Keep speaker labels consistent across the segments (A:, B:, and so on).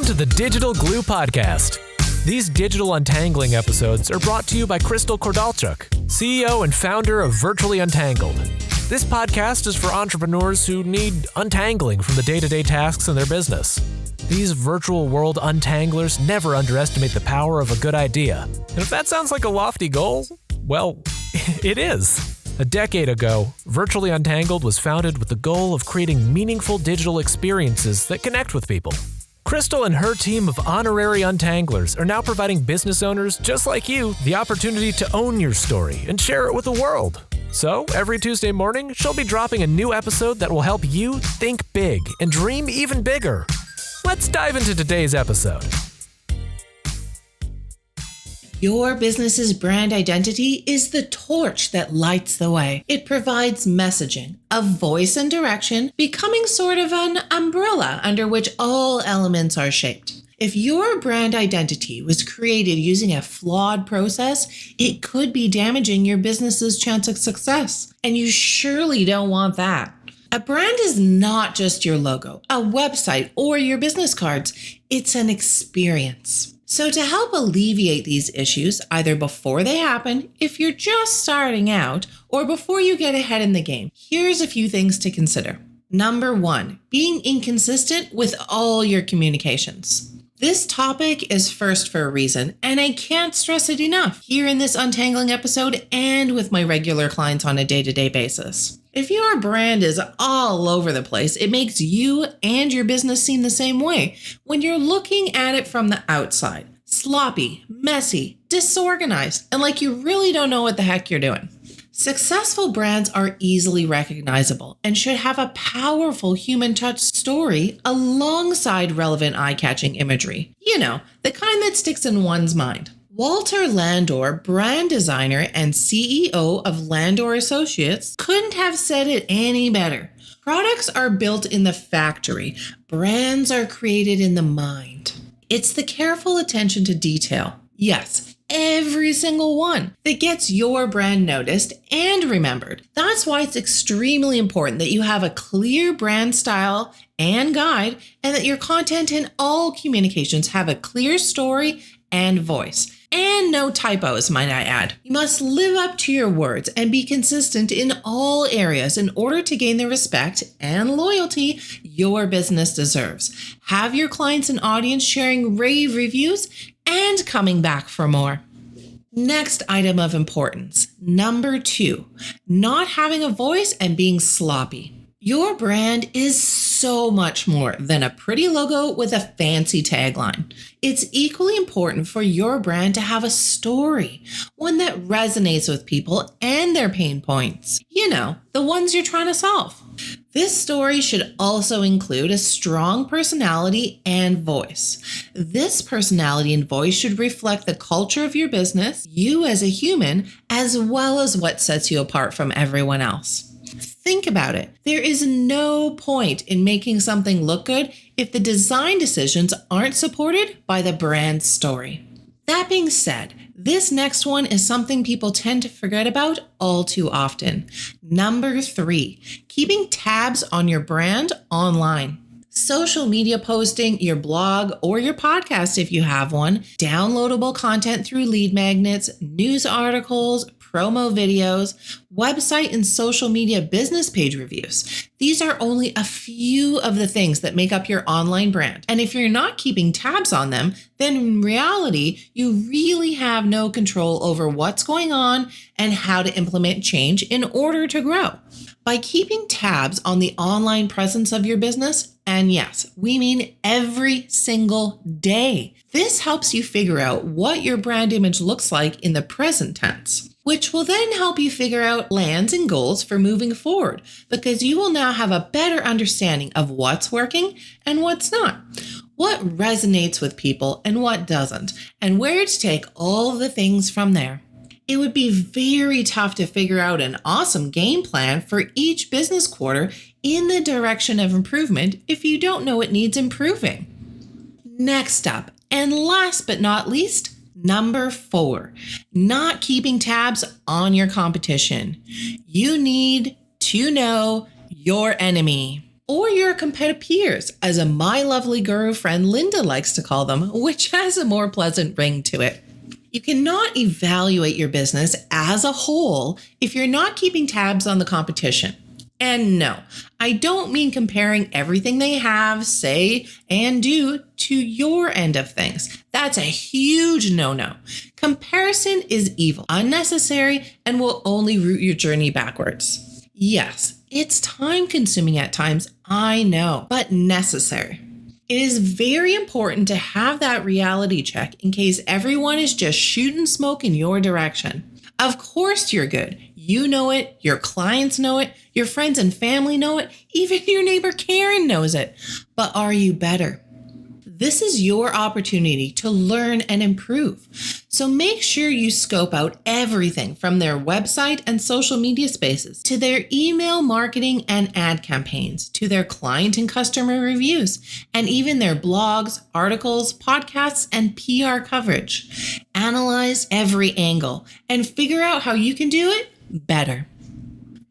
A: Welcome to the Digital Glue Podcast. These digital untangling episodes are brought to you by Crystal Kordalchuk, CEO and founder of Virtually Untangled. This podcast is for entrepreneurs who need untangling from the day-to-day tasks in their business. These virtual world untanglers never underestimate the power of a good idea. And if that sounds like a lofty goal, well, it is. A decade ago, Virtually Untangled was founded with the goal of creating meaningful digital experiences that connect with people. Crystal and her team of honorary untanglers are now providing business owners just like you the opportunity to own your story and share it with the world. So, every Tuesday morning, she'll be dropping a new episode that will help you think big and dream even bigger. Let's dive into today's episode.
B: Your business's brand identity is the torch that lights the way. It provides messaging, a voice and direction, becoming sort of an umbrella under which all elements are shaped. If your brand identity was created using a flawed process, it could be damaging your business's chance of success. And you surely don't want that. A brand is not just your logo, a website, or your business cards. It's an experience. So to help alleviate these issues, either before they happen, if you're just starting out, or before you get ahead in the game, here's a few things to consider. Number 1, being inconsistent with all your communications. This topic is first for a reason, and I can't stress it enough here in this untangling episode and with my regular clients on a day-to-day basis. If your brand is all over the place, it makes you and your business seem the same way when you're looking at it from the outside. Sloppy, messy, disorganized, and like you really don't know what the heck you're doing. Successful brands are easily recognizable and should have a powerful human touch story alongside relevant eye-catching imagery. You know, the kind that sticks in one's mind. Walter Landor, brand designer and CEO of Landor Associates, couldn't have said it any better. Products are built in the factory. Brands are created in the mind. It's the careful attention to detail. Yes, every single one that gets your brand noticed and remembered. That's why it's extremely important that you have a clear brand style and guide, and that your content in all communications have a clear story and voice. And no typos, might I add. You must live up to your words and be consistent in all areas in order to gain the respect and loyalty your business deserves. Have your clients and audience sharing rave reviews and coming back for more. Next item of importance, number 2, not having a voice and being sloppy. Your brand is so much more than a pretty logo with a fancy tagline. It's equally important for your brand to have a story, one that resonates with people and their pain points. You know, the ones you're trying to solve. This story should also include a strong personality and voice. This personality and voice should reflect the culture of your business, you as a human, as well as what sets you apart from everyone else. Think about it. There is no point in making something look good if the design decisions aren't supported by the brand story. That being said, this next one is something people tend to forget about all too often. Number 3, keeping tabs on your brand online. Social media posting, your blog, or your podcast if you have one, downloadable content through lead magnets, news articles, promo videos, website and social media business page reviews. These are only a few of the things that make up your online brand. And if you're not keeping tabs on them, then in reality, you really have no control over what's going on and how to implement change in order to grow. By keeping tabs on the online presence of your business, and yes, we mean every single day, this helps you figure out what your brand image looks like in the present tense, which will then help you figure out plans and goals for moving forward, because you will now have a better understanding of what's working and what's not, what resonates with people and what doesn't, and where to take all the things from there. It would be very tough to figure out an awesome game plan for each business quarter in the direction of improvement if you don't know it needs improving. Next up, and last but not least, number 4, not keeping tabs on your competition. You need to know your enemy. or your competitive peers, as a my lovely guru friend Linda likes to call them, which has a more pleasant ring to it. You cannot evaluate your business as a whole if you're not keeping tabs on the competition. And no, I don't mean comparing everything they have, say, and do to your end of things. That's a huge no-no. Comparison is evil, unnecessary, and will only root your journey backwards. Yes, it's time-consuming at times, I know, but necessary. It is very important to have that reality check in case everyone is just shooting smoke in your direction. Of course you're good. You know it, your clients know it, your friends and family know it, even your neighbor Karen knows it. But are you better? This is your opportunity to learn and improve. So make sure you scope out everything from their website and social media spaces to their email marketing and ad campaigns, to their client and customer reviews, and even their blogs, articles, podcasts, and PR coverage. Analyze every angle and figure out how you can do it better.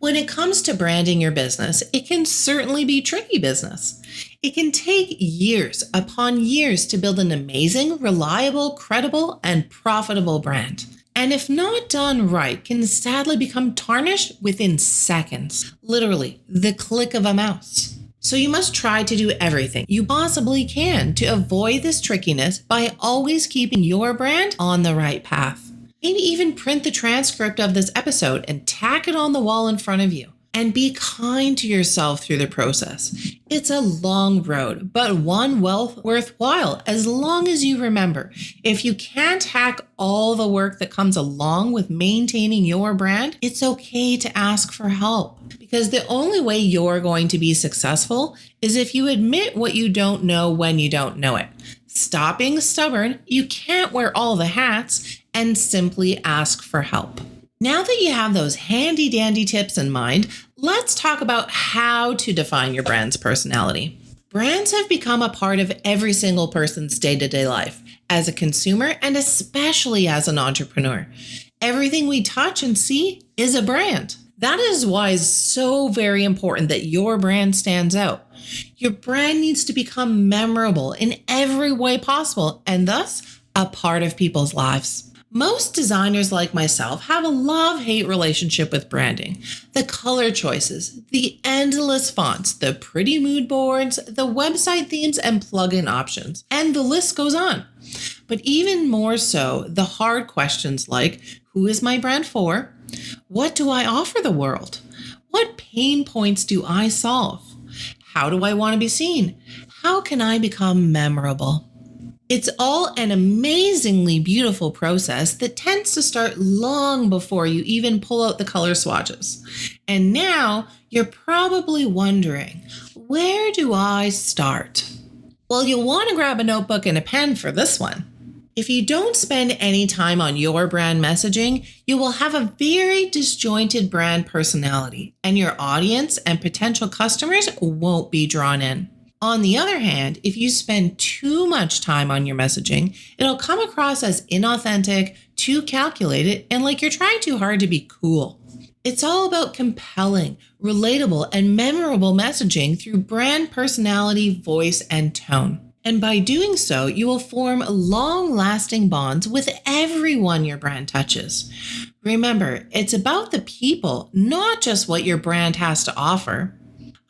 B: When it comes to branding your business, it can certainly be tricky business. It can take years upon years to build an amazing, reliable, credible, and profitable brand. And if not done right, can sadly become tarnished within seconds. Literally, the click of a mouse. So you must try to do everything you possibly can to avoid this trickiness by always keeping your brand on the right path. Maybe even print the transcript of this episode and tack it on the wall in front of you. And be kind to yourself through the process. It's a long road, but one worthwhile as long as you remember. If you can't hack all the work that comes along with maintaining your brand, it's okay to ask for help. Because the only way you're going to be successful is if you admit what you don't know when you don't know it. Stop being stubborn, you can't wear all the hats, and simply ask for help. Now that you have those handy dandy tips in mind, let's talk about how to define your brand's personality. Brands have become a part of every single person's day-to-day life, as a consumer and especially as an entrepreneur. Everything we touch and see is a brand. That is why it's so very important that your brand stands out. Your brand needs to become memorable in every way possible and thus a part of people's lives. Most designers like myself have a love-hate relationship with branding. The color choices, the endless fonts, the pretty mood boards, the website themes and plugin options, and the list goes on. But even more so, the hard questions like, who is my brand for? What do I offer the world? What pain points do I solve? How do I want to be seen? How can I become memorable? It's all an amazingly beautiful process that tends to start long before you even pull out the color swatches. And now you're probably wondering, where do I start? Well, you'll want to grab a notebook and a pen for this one. If you don't spend any time on your brand messaging, you will have a very disjointed brand personality, and your audience and potential customers won't be drawn in. On the other hand, if you spend too much time on your messaging, it'll come across as inauthentic, too calculated, and like you're trying too hard to be cool. It's all about compelling, relatable, and memorable messaging through brand personality, voice, and tone. And by doing so, you will form long-lasting bonds with everyone your brand touches. Remember, it's about the people, not just what your brand has to offer.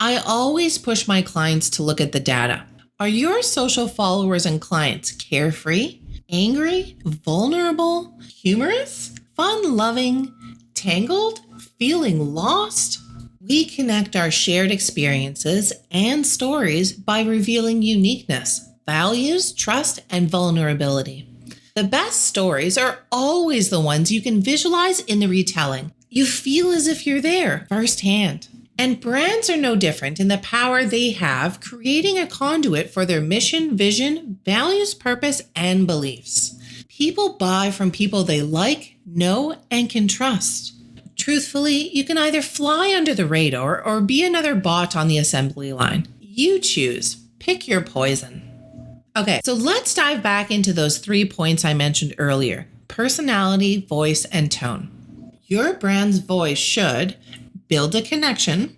B: I always push my clients to look at the data. Are your social followers and clients carefree, angry, vulnerable, humorous, fun-loving, tangled, feeling lost? We connect our shared experiences and stories by revealing uniqueness, values, trust, and vulnerability. The best stories are always the ones you can visualize in the retelling. You feel as if you're there firsthand. And brands are no different in the power they have creating a conduit for their mission, vision, values, purpose, and beliefs. People buy from people they like, know, and can trust. Truthfully, you can either fly under the radar or be another bot on the assembly line. You choose. Pick your poison. Okay, so let's dive back into those 3 points I mentioned earlier: personality, voice, and tone. Your brand's voice should build a connection,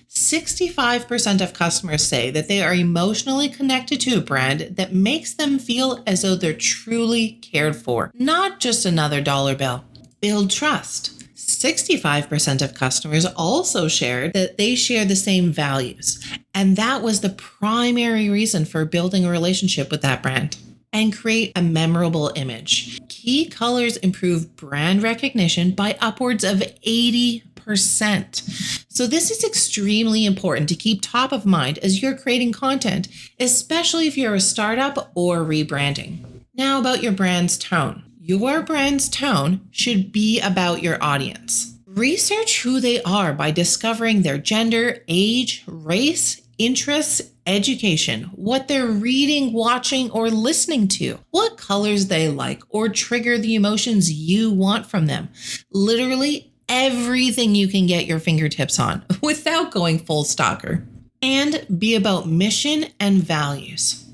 B: 65% of customers say that they are emotionally connected to a brand that makes them feel as though they're truly cared for, not just another dollar bill. Build trust. 65% of customers also shared that they share the same values, and that was the primary reason for building a relationship with that brand. And create a memorable image. Key colors improve brand recognition by upwards of 80%. So this is extremely important to keep top of mind as you're creating content, especially if you're a startup or rebranding. Now about your brand's tone. Your brand's tone should be about your audience. Research who they are by discovering their gender, age, race, interests, education, what they're reading, watching, or listening to, what colors they like, or trigger the emotions you want from them. Literally everything you can get your fingertips on without going full stalker. And be about mission and values.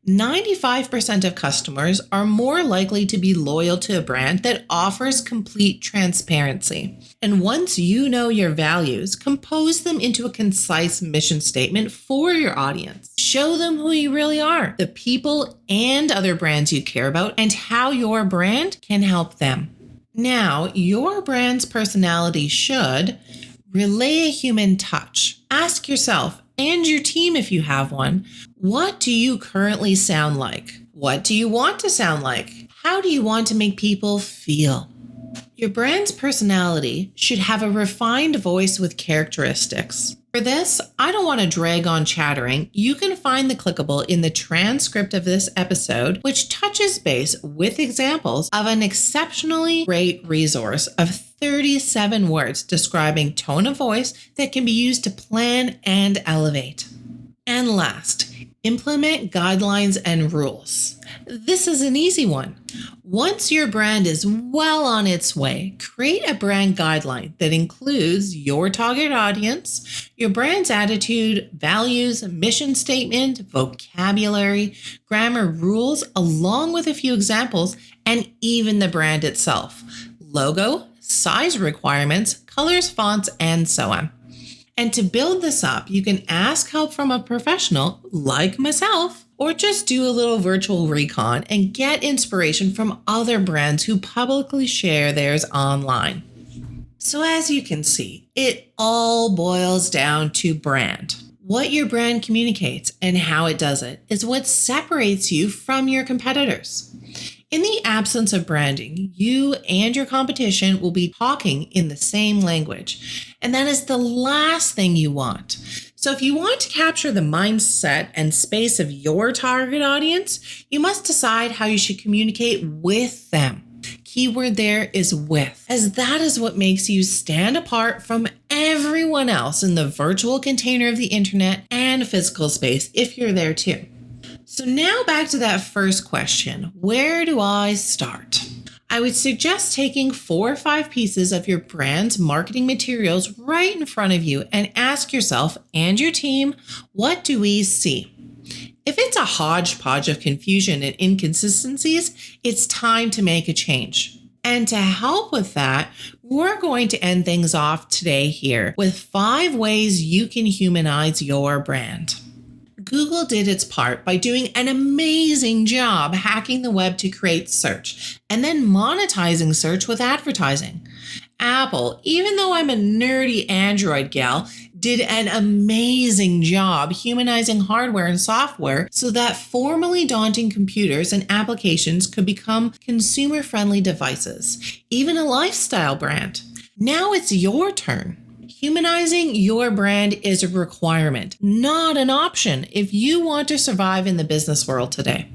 B: 95% of customers are more likely to be loyal to a brand that offers complete transparency. And once you know your values, compose them into a concise mission statement for your audience. Show them who you really are, the people and other brands you care about, and how your brand can help them. Now, your brand's personality should relay a human touch. Ask yourself, and your team if you have one, what do you currently sound like? What do you want to sound like? How do you want to make people feel? Your brand's personality should have a refined voice with characteristics. For this, I don't want to drag on chattering. You can find the clickable in the transcript of this episode, which touches base with examples of an exceptionally great resource of 37 words describing tone of voice that can be used to plan and elevate. And last, implement guidelines and rules. This is an easy one. Once your brand is well on its way, create a brand guideline that includes your target audience, your brand's attitude, values, mission statement, vocabulary, grammar rules, along with a few examples, and even the brand itself, logo, size requirements, colors, fonts, and so on. And to build this up, you can ask help from a professional like myself, or just do a little virtual recon and get inspiration from other brands who publicly share theirs online. So as you can see, it all boils down to brand. What your brand communicates and how it does it is what separates you from your competitors. In the absence of branding, you and your competition will be talking in the same language, and that is the last thing you want. So if you want to capture the mindset and space of your target audience, you must decide how you should communicate with them. Keyword there is with, as that is what makes you stand apart from everyone else in the virtual container of the internet and physical space if you're there too. So now back to that first question, where do I start? I would suggest taking 4 or 5 pieces of your brand's marketing materials right in front of you and ask yourself and your team, what do we see? If it's a hodgepodge of confusion and inconsistencies, it's time to make a change. And to help with that, we're going to end things off today here with 5 ways you can humanize your brand. Google did its part by doing an amazing job hacking the web to create search and then monetizing search with advertising. Apple, even though I'm a nerdy Android gal, did an amazing job humanizing hardware and software so that formerly daunting computers and applications could become consumer-friendly devices, even a lifestyle brand. Now it's your turn. Humanizing your brand is a requirement, not an option, if you want to survive in the business world today.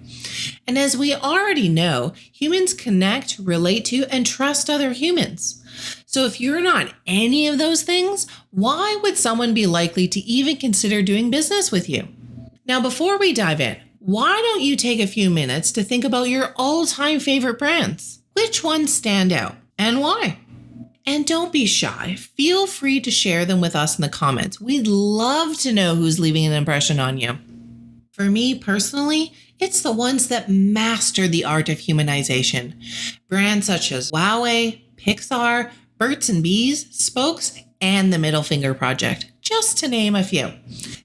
B: And as we already know, humans connect, relate to, and trust other humans. So if you're not any of those things, why would someone be likely to even consider doing business with you? Now, before we dive in, why don't you take a few minutes to think about your all-time favorite brands? Which ones stand out and why? And don't be shy. Feel free to share them with us in the comments. We'd love to know who's leaving an impression on you. For me personally, it's the ones that master the art of humanization. Brands such as Huawei, Pixar, Burt's and Bees, Spokes, and the Middle Finger Project, just to name a few.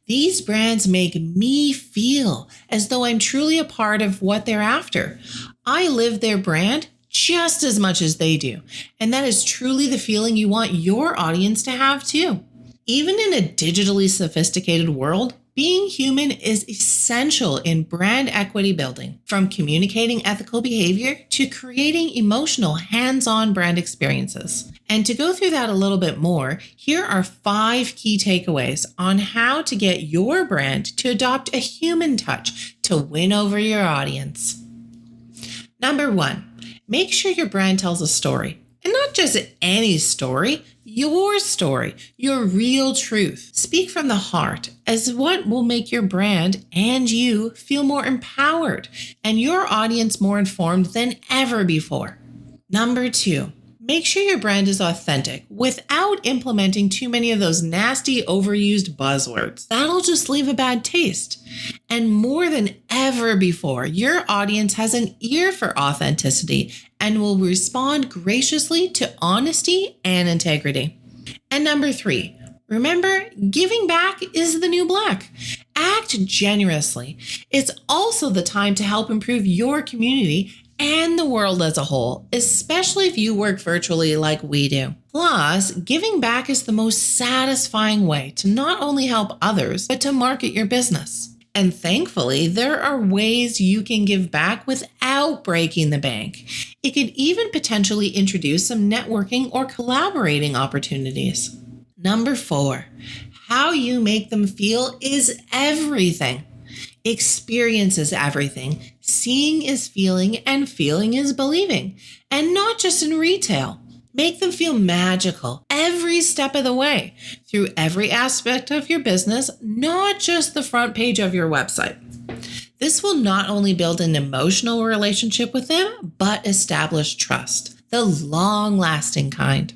B: These brands make me feel as though I'm truly a part of what they're after. I live their brand just as much as they do, and that is truly the feeling you want your audience to have too. Even in a digitally sophisticated world, being human is essential in brand equity building, from communicating ethical behavior to creating emotional, hands-on brand experiences. And to go through that a little bit more, here are 5 key takeaways on how to get your brand to adopt a human touch to win over your audience. Number 1, make sure your brand tells a story. And not just any story, your real truth. Speak from the heart as what will make your brand and you feel more empowered and your audience more informed than ever before. Number 2, make sure your brand is authentic without implementing too many of those nasty, overused buzzwords. That'll just leave a bad taste. And more than ever before, your audience has an ear for authenticity and will respond graciously to honesty and integrity. And number 3, remember, giving back is the new black. Act generously. It's also the time to help improve your community and the world as a whole, especially if you work virtually like we do. Plus, giving back is the most satisfying way to not only help others, but to market your business. And thankfully, there are ways you can give back without breaking the bank. It could even potentially introduce some networking or collaborating opportunities. Number 4, how you make them feel is everything. Experience is everything. Seeing is feeling, and feeling is believing. And not just in retail. Make them feel magical every step of the way through every aspect of your business, not just the front page of your website. This will not only build an emotional relationship with them, but establish trust, the long-lasting kind.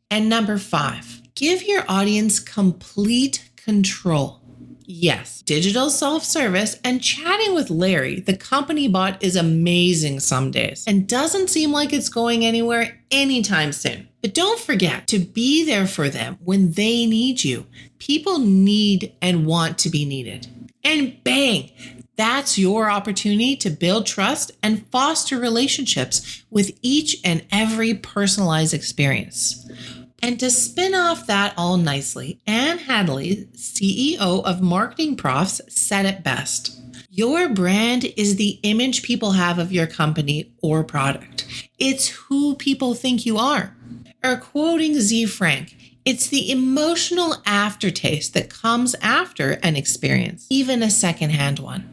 B: And number 5, give your audience complete control. Yes, digital self-service and chatting with Larry, the company bot, is amazing some days and doesn't seem like it's going anywhere anytime soon. But don't forget to be there for them when they need you. People need and want to be needed. And bang, that's your opportunity to build trust and foster relationships with each and every personalized experience. And to spin off that all nicely, Anne Hadley, CEO of Marketing Profs, said it best. Your brand is the image people have of your company or product. It's who people think you are. Or quoting Z. Frank, it's the emotional aftertaste that comes after an experience, even a secondhand one.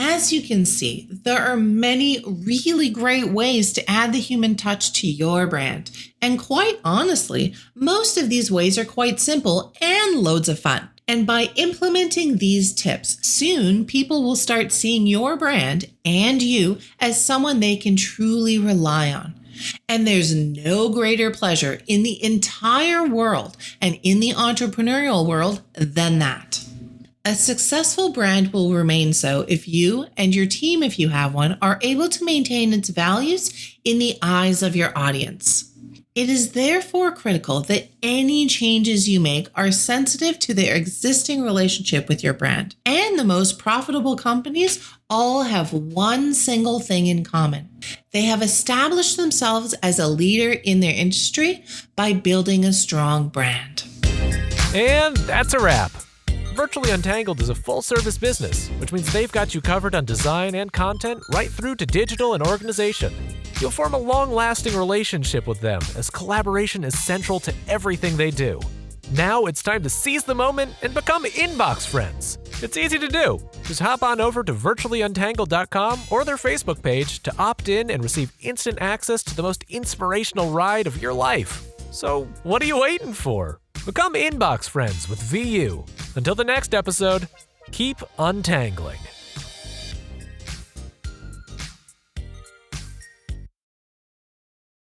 B: As you can see, there are many really great ways to add the human touch to your brand. And quite honestly, most of these ways are quite simple and loads of fun. And by implementing these tips, soon people will start seeing your brand and you as someone they can truly rely on. And there's no greater pleasure in the entire world and in the entrepreneurial world than that. A successful brand will remain so if you and your team, if you have one, are able to maintain its values in the eyes of your audience. It is therefore critical that any changes you make are sensitive to their existing relationship with your brand. And the most profitable companies all have one single thing in common. They have established themselves as a leader in their industry by building a strong brand.
A: And that's a wrap. Virtually Untangled is a full-service business, which means they've got you covered on design and content right through to digital and organization. You'll form a long-lasting relationship with them, as collaboration is central to everything they do. Now it's time to seize the moment and become inbox friends. It's easy to do. Just hop on over to virtuallyuntangled.com or their Facebook page to opt in and receive instant access to the most inspirational ride of your life. So what are you waiting for? Become inbox friends with VU. Until the next episode, keep untangling.